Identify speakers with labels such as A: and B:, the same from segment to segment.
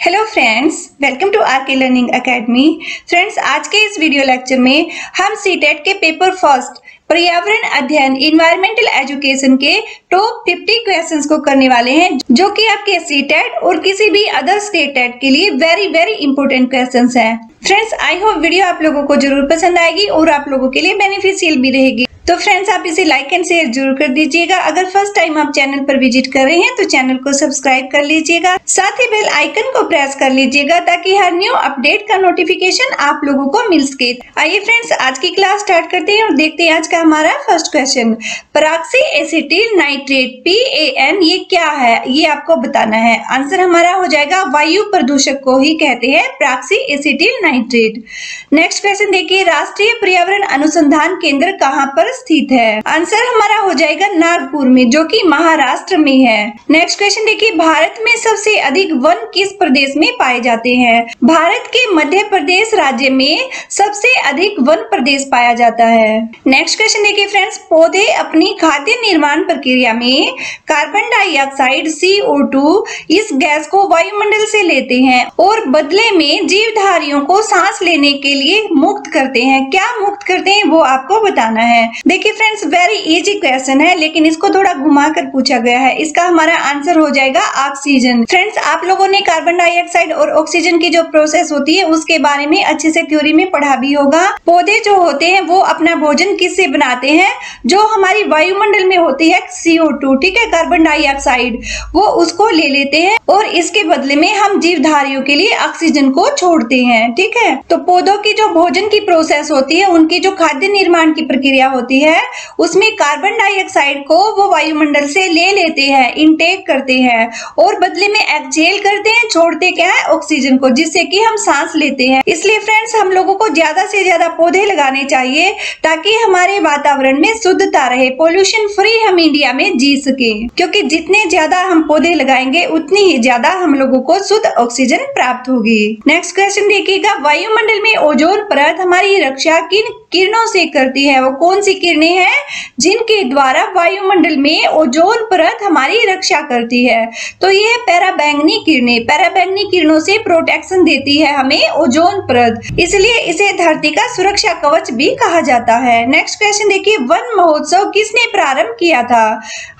A: Hello friends, welcome to RK learning academy. Friends, आज के इस वीडियो लेक्चर में हम सीटेट के पेपर फर्स्ट पर्यावरण अध्ययन इन्वायरमेंटल एजुकेशन के टॉप 50 क्वेश्चंस को करने वाले हैं, जो कि आपके सीटेट और किसी भी अदर स्टेट टेट के लिए वेरी इंपॉर्टेंट क्वेश्चंस हैं। फ्रेंड्स, आई होप वीडियो आप लोगों को जरूर पसंद आएगी और आप लोगों के लिए बेनिफिशियल भी रहेगी। तो फ्रेंड्स, आप इसे लाइक एंड शेयर जरूर कर दीजिएगा। अगर फर्स्ट टाइम आप चैनल पर विजिट कर रहे हैं तो चैनल को सब्सक्राइब कर लीजिएगा, साथ ही बेल आइकन को प्रेस कर लीजिएगा ताकि हर न्यू अपडेट का नोटिफिकेशन आप लोगों को मिल सके। आइए फ्रेंड्स, आज की क्लास स्टार्ट करते हैं और देखते हैं आज का हमारा first question. Peroxy acetyl nitrate PAN ये क्या है, ये आपको बताना है। आंसर हमारा हो जाएगा वायु प्रदूषक को ही कहते हैं पराक्सी एसिटिल नाइट्रेट। नेक्स्ट क्वेश्चन देखिए, राष्ट्रीय पर्यावरण अनुसंधान केंद्र कहाँ पर स्थित है। आंसर हमारा हो जाएगा नागपुर में, जो कि महाराष्ट्र में है। नेक्स्ट क्वेश्चन देखिए, भारत में सबसे अधिक वन किस प्रदेश में पाए जाते हैं। भारत के मध्य प्रदेश राज्य में सबसे अधिक वन प्रदेश पाया जाता है। नेक्स्ट क्वेश्चन देखिए फ्रेंड्स, पौधे अपनी खाद्य निर्माण प्रक्रिया में कार्बन डाइऑक्साइड CO2 इस गैस को वायुमंडल से लेते हैं और बदले में जीवधारियों को सांस लेने के लिए मुक्त करते हैं। क्या मुक्त करते हैं वो आपको बताना है। देखिए फ्रेंड्स, वेरी इजी क्वेश्चन है, लेकिन इसको थोड़ा घुमा कर पूछा गया है। इसका हमारा आंसर हो जाएगा ऑक्सीजन। फ्रेंड्स, आप लोगों ने कार्बन डाइऑक्साइड और ऑक्सीजन की जो प्रोसेस होती है उसके बारे में अच्छे से थ्योरी में पढ़ा भी होगा। पौधे जो होते हैं वो अपना भोजन किससे बनाते हैं, जो हमारी वायुमंडल में होती है CO2, ठीक है, कार्बन डाइऑक्साइड, वो उसको ले लेते हैं और इसके बदले में हम जीवधारियों के लिए ऑक्सीजन को छोड़ते हैं, ठीक है। तो पौधों की जो भोजन की प्रोसेस होती है, उनकी जो खाद्य निर्माण की प्रक्रिया होती है, उसमें कार्बन डाइऑक्साइड को वो वायुमंडल से ले लेते हैं, इनटेक करते हैं और बदले में एक्सहेल करते हैं, छोड़ते क्या है, ऑक्सीजन को, जिससे कि हम सांस लेते हैं। इसलिए फ्रेंड्स, हम लोगों को ज्यादा से ज्यादा पौधे लगाने चाहिए ताकि हमारे वातावरण में शुद्धता रहे, पोल्यूशन फ्री हम इंडिया में जी सके, क्योंकि जितने ज्यादा हम पौधे लगाएंगे उतनी ही ज्यादा हम लोगों को शुद्ध ऑक्सीजन प्राप्त होगी। नेक्स्ट क्वेश्चन देखिएगा, वायुमंडल में ओजोन परत हमारी रक्षा किन किरणों से करती है। वो कौन सी किरणें हैं जिनके द्वारा वायुमंडल में ओजोन परत हमारी रक्षा करती है। तो ये है पैराबैंगनी किरणें। पैराबैंगनी किरणों से प्रोटेक्शन देती है हमें ओजोन परत, इसलिए इसे धरती का सुरक्षा कवच भी कहा जाता है। नेक्स्ट क्वेश्चन देखिए, वन महोत्सव किसने प्रारंभ किया था।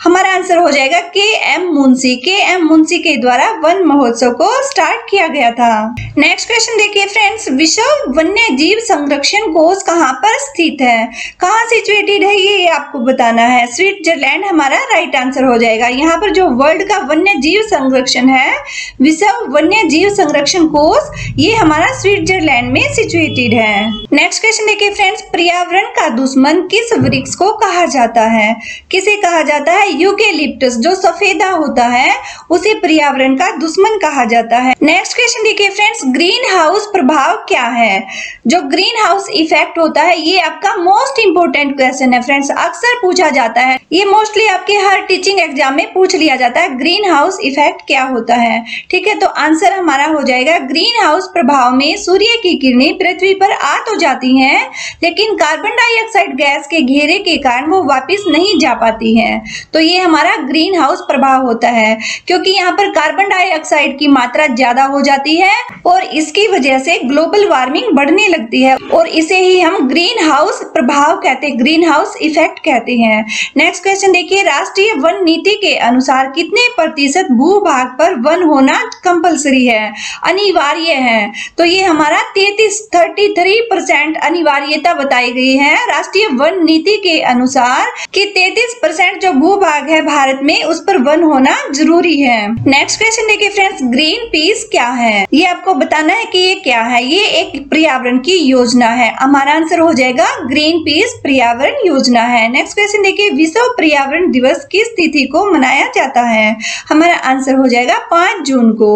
A: हमारा आंसर हो जाएगा KM मुंशी। KM मुंशी के द्वारा वन महोत्सव को स्टार्ट किया गया था। नेक्स्ट क्वेश्चन देखिए फ्रेंड्स, विश्व वन्य जीव संरक्षण कोष कहाँ पर स्थित है, कहाँ सिचुएटेड है, ये आपको बताना है। स्विट्जरलैंड हमारा राइट आंसर हो जाएगा। यहाँ पर जो वर्ल्ड का वन्य जीव संरक्षण है, विश्व वन्य जीव संरक्षण कोष, ये हमारा स्विट्जरलैंड में सिचुएटेड है। नेक्स्ट क्वेश्चन देखिए फ्रेंड्स, पर्यावरण का दुश्मन किस वृक्ष को कहा जाता है। किसे कहा जाता है, यूकेलिप्टस, जो सफेदा होता है उसे पर्यावरण का दुश्मन कहा जाता है। नेक्स्ट क्वेश्चन देखिए फ्रेंड्स, ग्रीन हाउस प्रभाव क्या है। जो ग्रीन हाउस इफेक्ट होता है, ये आपका मोस्ट इंपोर्टेंट क्वेश्चन है फ्रेंड्स, अक्सर पूछा जाता है। ये मोस्टली आपके हर टीचिंग एग्जाम में पूछ लिया जाता है, ग्रीन हाउस इफेक्ट क्या होता है, ठीक है। तो आंसर हमारा हो जाएगा, ग्रीन हाउस प्रभाव में सूर्य की किरणें पृथ्वी पर आ तो जाती हैं, लेकिन कार्बन डाइऑक्साइड गैस के घेरे के कारण वो वापस नहीं जा पाती हैं। तो ये हमारा ग्रीन हाउस प्रभाव होता है, क्योंकि यहाँ पर कार्बन डाइऑक्साइड की मात्रा ज्यादा हो जाती है और इसकी वजह से ग्लोबल वार्मिंग बढ़ने लगती है और इसे ही हम ग्रीन हाउस प्रभाव कहते हैं, ग्रीन हाउस इफेक्ट कहते हैं। नेक्स्ट क्वेश्चन देखिए, राष्ट्रीय वन नीति के अनुसार कितने प्रतिशत भूभाग पर वन होना कंपलसरी है, अनिवार्य है। तो ये हमारा 33% अनिवार्यता बताई गई है राष्ट्रीय वन नीति के अनुसार कि 33% जो भूभाग है भारत में उस पर वन होना जरूरी है। नेक्स्ट क्वेश्चन देखिए फ्रेंड्स, ग्रीन पीस क्या है, ये आपको बताना है कि ये क्या है। ये एक पर्यावरण की योजना है। हमारा आंसर हो जाएगा ग्रीन पीस पर्यावरण योजना है। नेक्स्ट क्वेश्चन देखिए, विश्व पर्यावरण दिवस किस तिथि को मनाया जाता है। हमारा आंसर हो जाएगा 5 जून को।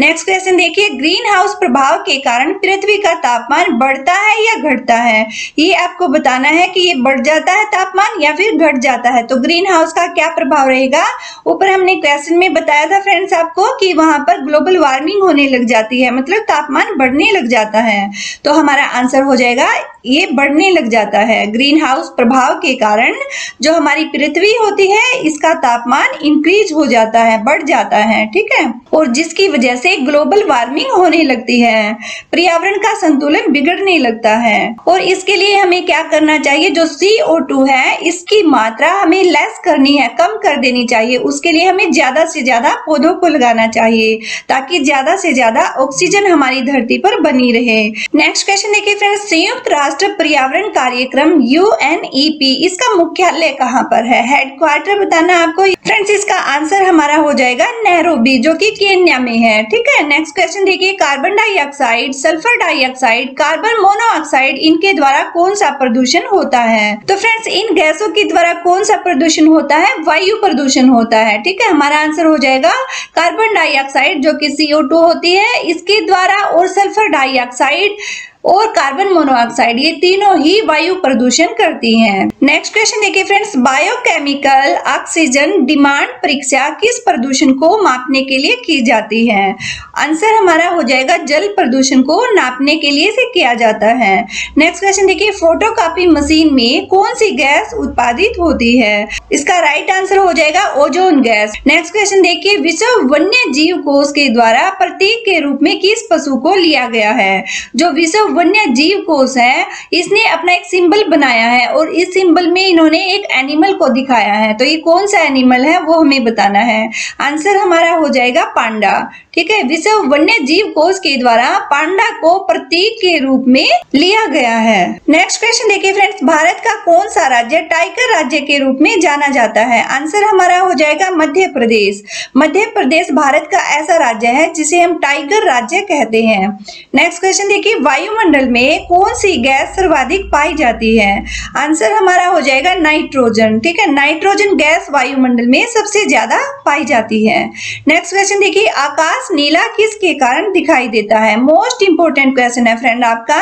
A: नेक्स्ट क्वेश्चन देखिए, ग्रीन हाउस प्रभाव के कारण पृथ्वी का तापमान बढ़ता है या घटता है। ये आपको बताना है कि ये बढ़ जाता है तापमान या फिर घट जाता है। तो ग्रीन हाउस का क्या प्रभाव रहेगा, ऊपर हमने क्वेश्चन में बताया था फ्रेंड्स आपको कि वहां पर ग्लोबल वार्मिंग होने लग जाती है, मतलब तापमान बढ़ने लग जाता है। तो हमारा आंसर हो जाएगा ये बढ़ने लग जाता है, ग्रीन हाउस प्रभाव के कारण जो हमारी पृथ्वी होती है इसका तापमान इंक्रीज हो जाता है, बढ़ जाता है, ठीक है, और जिसकी वजह से ग्लोबल वार्मिंग होने लगती है, पर्यावरण का संतुलन बिगड़ने लगता है। और इसके लिए हमें क्या करना चाहिए, जो CO2 है इसकी मात्रा हमें लेस करनी है, कम कर देनी चाहिए। उसके लिए हमें ज्यादा से ज्यादा पौधों को लगाना चाहिए ताकि ज्यादा से ज्यादा ऑक्सीजन हमारी धरती पर बनी रहे। नेक्स्ट क्वेश्चन देखिए फ्रेंड्स, संयुक्त राष्ट्र पर्यावरण कार्यक्रम UNEP इसका मुख्यालय कहाँ पर है, हेडक्वार्टर बताना आपको। फ्रेंड्स इसका आंसर हमारा हो जाएगा नैरोबी, जो कि केन्या में है, ठीक है। नेक्स्ट क्वेश्चन देखिए, carbon dioxide, sulphur dioxide, carbon monoxide, इनके द्वारा कौन सा प्रदूषण होता है। तो फ्रेंड्स इन गैसों के द्वारा कौन सा प्रदूषण होता है, वायु प्रदूषण होता है, ठीक है। हमारा आंसर हो जाएगा कार्बन डाइऑक्साइड जो कि CO2 होती है इसके द्वारा, और सल्फर डाइऑक्साइड और कार्बन मोनोऑक्साइड, ये तीनों ही वायु प्रदूषण करती हैं। नेक्स्ट क्वेश्चन देखिए फ्रेंड्स, बायोकेमिकल ऑक्सीजन डिमांड परीक्षा किस प्रदूषण को मापने के लिए की जाती है। आंसर हमारा हो जाएगा जल प्रदूषण को नापने के लिए से किया जाता है। नेक्स्ट क्वेश्चन देखिए, फोटोकॉपी मशीन में कौन सी गैस उत्पादित होती है। इसका राइट आंसर हो जाएगा ओजोन गैस। नेक्स्ट क्वेश्चन देखिए, विश्व वन्य जीव कोष के द्वारा प्रतीक के रूप में किस पशु को लिया गया है। जो विश्व वन्य जीव कोष है इसने अपना एक सिंबल बनाया है और इस सिंबल में इन्होंने एक एनिमल को दिखाया है, तो ये कौन सा एनिमल है वो हमें बताना है। आंसर हमारा हो जाएगा पांडा, ठीक है। विश्व वन्य जीव कोष के द्वारा पांडा को प्रतीक के रूप में लिया गया है। नेक्स्ट क्वेश्चन देखिए फ्रेंड्स, भारत का कौन सा राज्य टाइगर राज्य के रूप में जाना जाता है। आंसर हमारा हो जाएगा मध्य प्रदेश। मध्य प्रदेश भारत का ऐसा राज्य है जिसे हम टाइगर राज्य कहते हैं। नेक्स्ट क्वेश्चन देखिए, वायुमंडल में कौन सी गैस सर्वाधिक पाई जाती है। आंसर हमारा हो जाएगा नाइट्रोजन, ठीक है। नाइट्रोजन गैस वायुमंडल में सबसे ज्यादा पाई जाती है। नेक्स्ट क्वेश्चन देखिए, आकाश नीला किसके कारण दिखाई देता है। मोस्ट इंपोर्टेंट क्वेश्चन है फ्रेंड, आपका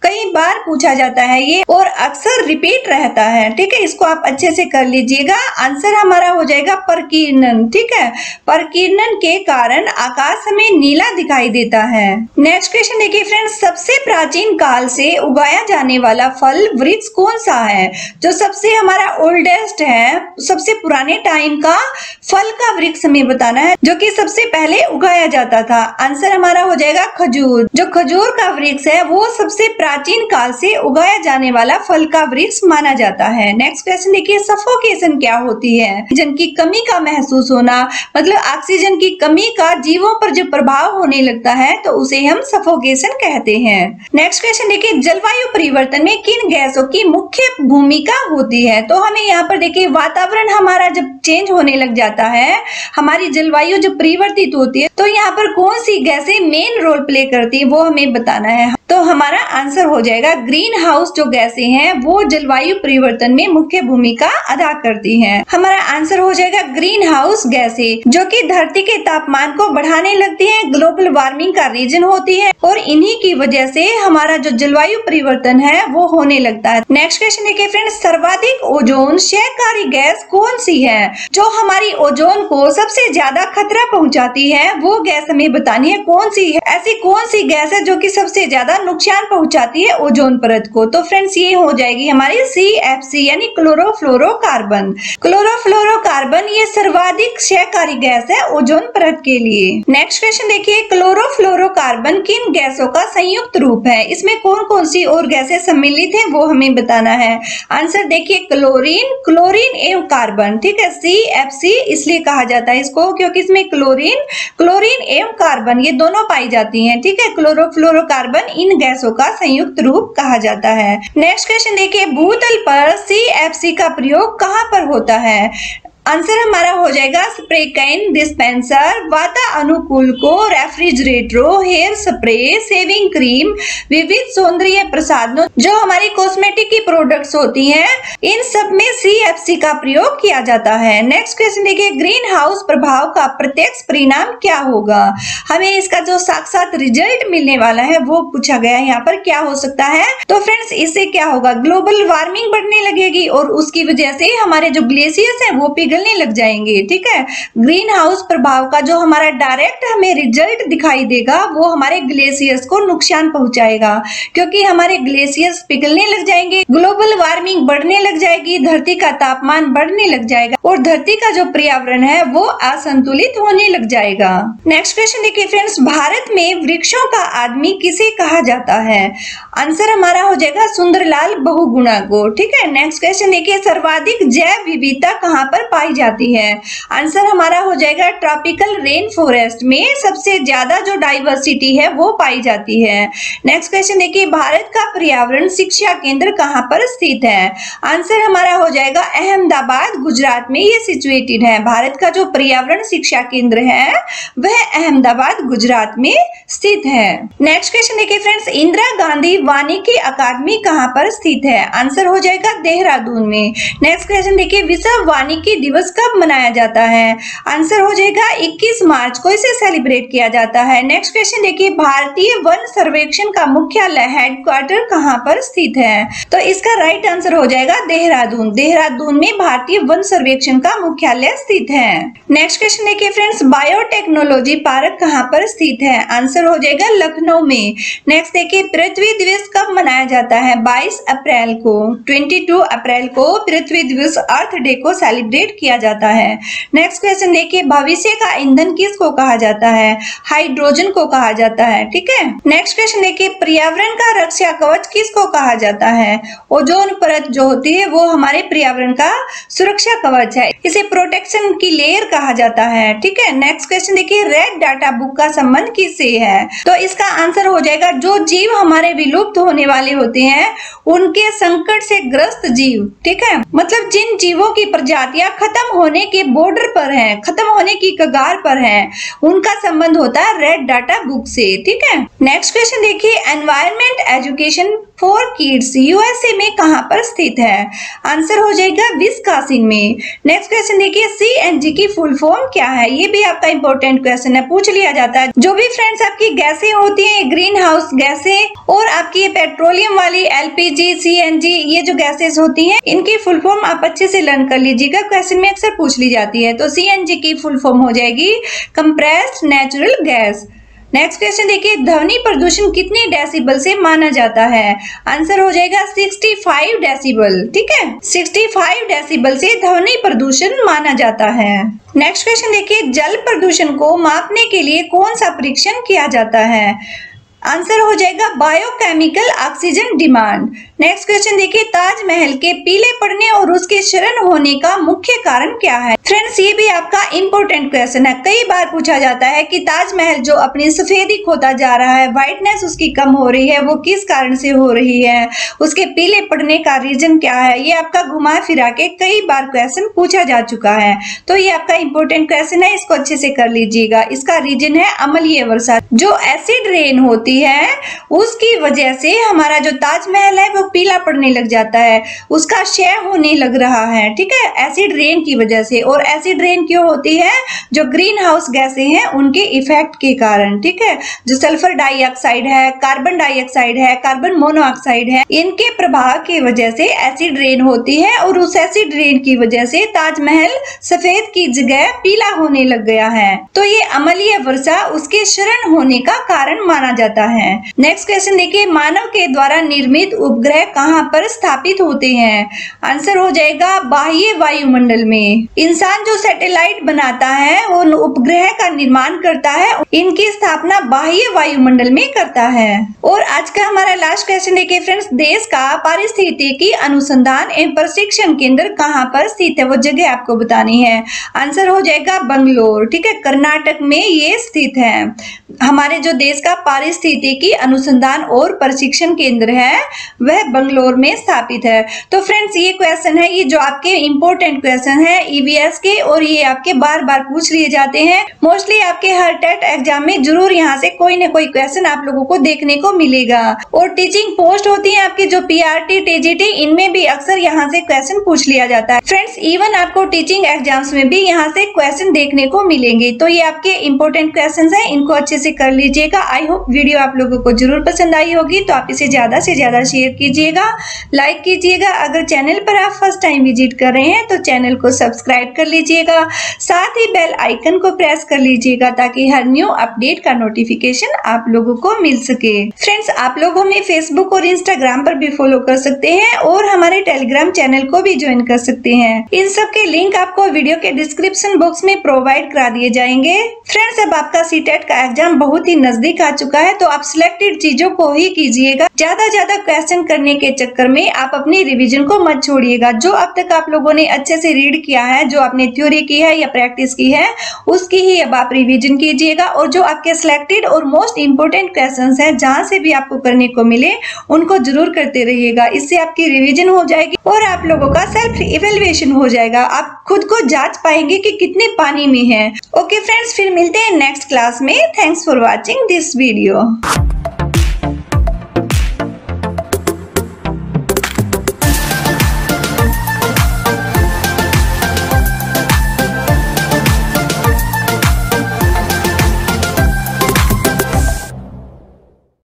A: कई बार पूछा जाता है ये और अक्सर रिपीट रहता है, ठीक है। इसको आप अच्छे से कर लीजिएगा। आंसर हमारा हो जाएगा प्रकीर्णन, ठीक है। प्रकीर्णन के कारण आकाश हमें नीला दिखाई देता है। नेक्स्ट क्वेश्चन देखिए फ्रेंड्स, सबसे प्राचीन काल से उगाया जाने वाला फल वृक्ष कौन सा है। जो सबसे हमारा ओल्डेस्ट है, सबसे पुराने टाइम का फल का वृक्ष हमें बताना है जो कि सबसे पहले उगाया जाता था। आंसर हमारा हो जाएगा खजूर। जो खजूर का वृक्ष है वो सबसे प्राचीन काल से उगाया जाने वाला फल का वृक्ष माना जाता है। नेक्स्ट क्वेश्चन देखिए, सफोकेशन क्या होती है। ऑक्सीजन की कमी का महसूस होना, मतलब ऑक्सीजन की कमी का जीवों पर जो प्रभाव होने लगता है तो उसे हम सफोकेशन कहते हैं। नेक्स्ट क्वेश्चन देखिए, जलवायु परिवर्तन में किन गैसों की मुख्य भूमिका होती है। तो हमें यहाँ पर देखिए, वातावरण हमारा जब चेंज होने लग जाता है, हमारी जलवायु जब परिवर्तित होती है तो यहाँ पर कौन सी गैसें मेन रोल प्ले करती है वो हमें बताना है। तो हमारा आंसर हो जाएगा ग्रीन हाउस जो गैसें हैं वो जलवायु परिवर्तन में मुख्य भूमिका अदा करती हैं। हमारा आंसर हो जाएगा ग्रीन हाउस गैसें, जो कि धरती के तापमान को बढ़ाने लगती हैं, ग्लोबल वार्मिंग का रीजन होती है और इन्हीं की वजह से हमारा जो जलवायु परिवर्तन है वो होने लगता है। नेक्स्ट क्वेश्चन देखिए फ्रेंड्स, सर्वाधिक ओजोन क्षयकारी गैस कौन सी है। जो हमारी ओजोन को सबसे ज्यादा खतरा पहुंचाती है वो गैस हमें बतानी है कौन सी है। ऐसी कौन सी गैस है जो कि सबसे ज्यादा नुकसान पहुंचाती है ओजोन परत को। तो फ्रेंड्स ये हो जाएगी हमारी CFC यानी क्लोरोफ्लोरोकार्बन। क्लोरोफ्लोरोकार्बन ये सर्वाधिक क्षयकारी गैस है ओजोन परत के लिए। नेक्स्ट क्वेश्चन देखिए, क्लोरोफ्लोरोकार्बन किन गैसों का संयुक्त रूप है। इसमें कौन कौन सी और गैसें सम्मिलित है वो हमें बताना है। आंसर देखिए क्लोरीन, क्लोरीन एवं कार्बन, ठीक है। CFC इसलिए कहा जाता है इसको क्योंकि इसमें क्लोरीन एवं कार्बन ये दोनों पाई जाती हैं, ठीक है। क्लोरोफ्लोरोकार्बन इन गैसों का संयुक्त रूप कहा जाता है। नेक्स्ट क्वेश्चन देखिए, भूतल पर CFC का प्रयोग कहाँ पर होता है। आंसर हमारा हो जाएगा स्प्रे कैन, डिस्पेंसर, वातानुकूलकों, रेफ्रिजरेटरों, हेयर स्प्रे, शेविंग क्रीम, विविध सौंदर्य प्रसाधनों जो हमारी कॉस्मेटिक की प्रोडक्ट्स होती हैं, इन सब में CFC का प्रयोग किया जाता है। नेक्स्ट क्वेश्चन देखिए, ग्रीन हाउस प्रभाव का प्रत्यक्ष परिणाम क्या होगा। हमें इसका जो साक्षात रिजल्ट मिलने वाला है वो पूछा गया है यहाँ पर, क्या हो सकता है। तो फ्रेंड्स इससे क्या होगा, ग्लोबल वार्मिंग बढ़ने लगेगी और उसकी वजह से हमारे जो ग्लेशियर्स है वो पिघलने लग जाएंगे। ठीक है, ग्रीन हाउस प्रभाव का जो हमारा डायरेक्ट हमें रिजल्ट दिखाई देगा वो हमारे ग्लेशियर्स को नुकसान पहुंचाएगा, क्योंकि हमारे ग्लेशियर्स पिघलने लग जाएंगे, ग्लोबल वार्मिंग बढ़ने लग जाएगी, धरती का तापमान बढ़ने लग जाएगा और धरती का जो पर्यावरण है वो असंतुलित होने लग जाएगा। नेक्स्ट क्वेश्चन देखिए फ्रेंड्स, भारत में वृक्षों का आदमी किसे कहा जाता है? आंसर हमारा हो जाएगा सुंदरलाल बहुगुणा को। ठीक है, नेक्स्ट क्वेश्चन देखिए, सर्वाधिक जैव विविधता कहाँ पर पाई जाती है? आंसर हमारा हो जाएगा ट्रॉपिकल रेन फॉरेस्ट में सबसे ज्यादा जो डाइवर्सिटी है वो पाई जाती है। नेक्स्ट क्वेश्चन देखिए, भारत का पर्यावरण शिक्षा केंद्र कहाँ पर स्थित है? आंसर हमारा हो जाएगा अहमदाबाद गुजरात में ये सिचुएटेड है। भारत का जो पर्यावरण शिक्षा केंद्र है वह अहमदाबाद गुजरात में स्थित है। नेक्स्ट क्वेश्चन देखिए फ्रेंड्स, इंदिरा गांधी वानिकी अकादमी कहाँ पर स्थित है? आंसर हो जाएगा देहरादून में। नेक्स्ट क्वेश्चन देखिए, विश्व वानिकी दिवस कब मनाया जाता है? आंसर हो जाएगा 21 मार्च को इसे सेलिब्रेट किया जाता है। नेक्स्ट क्वेश्चन देखिए, भारतीय वन सर्वेक्षण का मुख्यालय हेडक्वार्टर कहाँ पर स्थित है? तो इसका राइट आंसर हो जाएगा देहरादून। देहरादून में भारतीय वन सर्वेक्षण का मुख्यालय स्थित है। नेक्स्ट क्वेश्चन देखिए फ्रेंड्स, बायोटेक्नोलॉजी पार्क कहाँ पर स्थित है? आंसर हो जाएगा लखनऊ में। नेक्स्ट देखिए, पृथ्वी दिवस कब मनाया जाता है? 22 अप्रैल को। 22 अप्रैल को पृथ्वी दिवस अर्थ डे को सेलिब्रेट किया जाता है। नेक्स्ट क्वेश्चन देखिए, भविष्य का ईंधन किसको कहा जाता है? हाइड्रोजन को कहा जाता है। ठीक है, नेक्स्ट क्वेश्चन देखिए, पर्यावरण का रक्षा कवच किसको कहा जाता है? ओजोन परत जो होती है वो हमारे पर्यावरण का सुरक्षा कवच है, इसे प्रोटेक्शन की लेयर कहा जाता है। ठीक है, नेक्स्ट क्वेश्चन देखिए, रेड डाटा बुक का संबंध किससे है? तो इसका आंसर हो जाएगा जो जीव हमारे विलुप्त होने वाले होते हैं उनके संकट से ग्रस्त जीव। ठीक है, मतलब जिन जीवों की प्रजातियां खत्म होने के बॉर्डर पर हैं, खत्म होने की कगार पर हैं, उनका संबंध होता है रेड डाटा बुक से। ठीक है, नेक्स्ट क्वेश्चन देखिए, environment education for kids USA में कहां पर स्थित है? आंसर हो जाएगा विस्कॉन्सिन में। नेक्स्ट क्वेश्चन देखिए, सीएनजी की फुल फॉर्म क्या है? ये भी आपका इंपॉर्टेंट क्वेश्चन है, पूछ लिया जाता है। जो भी फ्रेंड्स आपकी गैसें होती हैं, ग्रीन हाउस गैसें और आपकी पेट्रोलियम वाली एलपीजी, सीएनजी, ये जो गैसेस होती हैं इनकी फुल फॉर्म आप अच्छे से लर्न कर लीजिएगा, क्वेश्चन में अक्सर पूछ ली जाती है। तो सीएनजी की फुल फॉर्म हो जाएगी compressed natural gas. Next question देखिए, ध्वनि प्रदूषण कितने डेसिबल से माना जाता है? आंसर हो जाएगा 65 डेसिबल। ठीक है, 65 डेसिबल से ध्वनि प्रदूषण माना जाता है। नेक्स्ट क्वेश्चन देखिए, जल प्रदूषण को मापने के लिए कौन सा परीक्षण किया जाता है? आंसर हो जाएगा biochemical oxygen demand. Next question देखिए, ताजमहल के पीले पड़ने और उसके क्षरण होने का मुख्य कारण क्या है? फ्रेंड्स, ये भी आपका इंपॉर्टेंट क्वेश्चन है, कई बार पूछा जाता है कि ताजमहल जो अपनी सफेदी खोता जा रहा है, व्हाइटनेस उसकी कम हो रही है, वो किस कारण से हो रही है, उसके पीले पड़ने का रीजन क्या है? ये आपका घुमा फिरा के कई बार क्वेश्चन पूछा जा चुका है, तो ये आपका इंपॉर्टेंट क्वेश्चन है, इसको अच्छे से कर लीजिएगा। इसका रीजन है अम्लीय वर्षा। जो एसिड रेन होती है उसकी वजह से हमारा जो ताजमहल है वो पीला पड़ने लग जाता है, उसका क्षय होने लग रहा है। ठीक है, एसिड रेन की वजह से। और एसिड रेन क्यों होती है? जो ग्रीन हाउस गैसें हैं उनके इफेक्ट के कारण। ठीक है, जो सल्फर डाइऑक्साइड है, कार्बन डाइऑक्साइड है, कार्बन मोनोऑक्साइड है, इनके प्रभाव की वजह से एसिड रेन होती है और उस एसिड रेन की वजह से ताजमहल सफेद की जगह पीला होने लग गया है। तो ये अम्लीय वर्षा उसके क्षरण होने का कारण माना जाता है। नेक्स्ट क्वेश्चन देखिए, मानव के द्वारा निर्मित उपग्रह कहां पर स्थापित होते हैं? आंसर हो जाएगा बाह्य वायुमंडल में। इंसान जो सैटेलाइट बनाता है वो उपग्रह का निर्माण करता है, इनकी स्थापना बाह्य वायुमंडल में करता है। और आज का हमारा लास्ट क्वेश्चन देखिए फ्रेंड्स, देश का पारिस्थितिकी अनुसंधान एवं प्रशिक्षण केंद्र कहां पर स्थित है? वो जगह आपको बतानी है। आंसर हो जाएगा बंगलोर। ठीक है, कर्नाटक में ये स्थित है। हमारे जो देश का पारिस्थितिकी अनुसंधान और प्रशिक्षण केंद्र है वह बंगलोर में स्थापित है। तो फ्रेंड्स, ये क्वेश्चन है, ये जो आपके इंपॉर्टेंट क्वेश्चन है ईवीएस के, और ये आपके बार बार पूछ लिए जाते हैं। मोस्टली आपके हर टेट एग्जाम में जरूर यहाँ से कोई ना कोई क्वेश्चन आप लोगों को देखने को मिलेगा। और टीचिंग पोस्ट होती है आपकी जो पीआरटी, टीजीटी, इनमें भी अक्सर यहाँ से क्वेश्चन पूछ लिया जाता है। फ्रेंड्स, इवन आपको टीचिंग एग्जाम्स में भी यहाँ से क्वेश्चन देखने को मिलेंगे। तो ये आपके इंपॉर्टेंट क्वेश्चन है, इनको अच्छे से कर लीजिएगा। आई होप वीडियो आप लोगों को जरूर पसंद आई होगी, तो आप इसे ज्यादा से ज्यादा शेयर कीजिए। कीजिएगा, लाइक कीजिएगा। अगर चैनल पर आप फर्स्ट टाइम विजिट कर रहे हैं तो चैनल को सब्सक्राइब कर लीजिएगा, साथ ही बेल आइकन को प्रेस कर लीजिएगा ताकि हर न्यू अपडेट का नोटिफिकेशन आप लोगों को मिल सके। फ्रेंड्स, आप लोग हमें फेसबुक और इंस्टाग्राम पर भी फॉलो कर सकते हैं और हमारे टेलीग्राम चैनल को भी ज्वाइन कर सकते हैं। इन सब के लिंक आपको वीडियो के डिस्क्रिप्शन बॉक्स में प्रोवाइड करा दिए जाएंगे। फ्रेंड्स, अब आपका सीटेट का एग्जाम बहुत ही नजदीक आ चुका है तो आप सिलेक्टेड चीजों को ही कीजिएगा। ज्यादा क्वेश्चन करने के चक्कर में आप अपनी रिवीजन को मत छोड़िएगा। जो अब तक आप लोगों ने अच्छे से रीड किया है, जो आपने थ्योरी की है या प्रैक्टिस की है, उसकी ही अब आप रिवीजन कीजिएगा और जो आपके सिलेक्टेड और मोस्ट इंपोर्टेंट क्वेश्चंस हैं, जहां से भी आपको करने को मिले उनको जरूर करते रहिएगा। इससे आपकी रिवीजन हो जाएगी और आप लोगों का सेल्फ इवेल्युएशन हो जाएगा। आप खुद को जांच पाएंगे कि कितने पानी में है। ओके फ्रेंड्स, फिर मिलते हैं नेक्स्ट क्लास में। Thanks for watching this video.